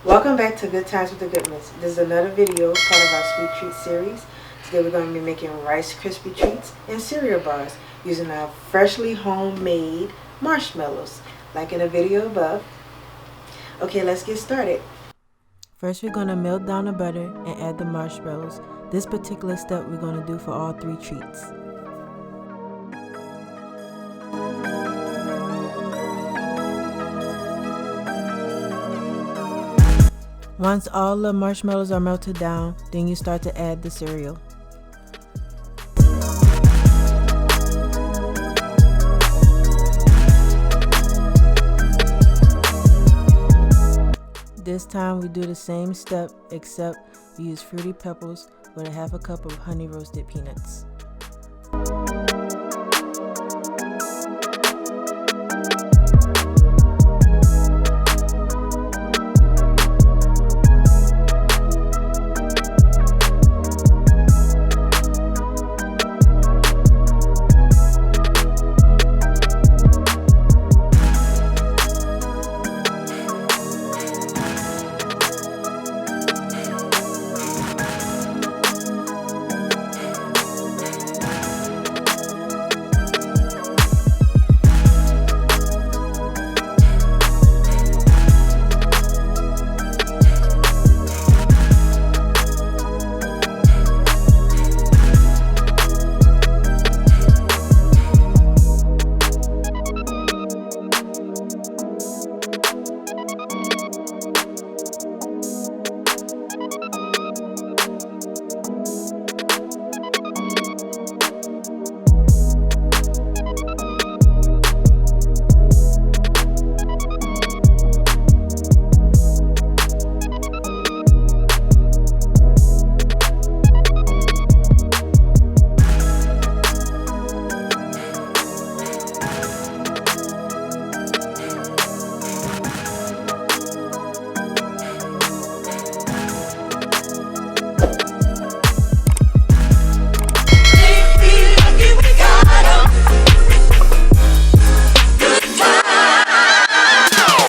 Welcome back to Good Times with the Goodness. This is another video part of our sweet treat series. Today we're going to be making Rice Krispie treats and cereal bars using our freshly homemade marshmallows, like in the video above. Okay, let's get started. First we're going to melt down the butter and add the marshmallows. This particular step we're going to do for all three treats. Once all the marshmallows are melted down, then you start to add the cereal. This time we do the same step, except we use Fruity Pebbles with a half a cup of honey roasted peanuts.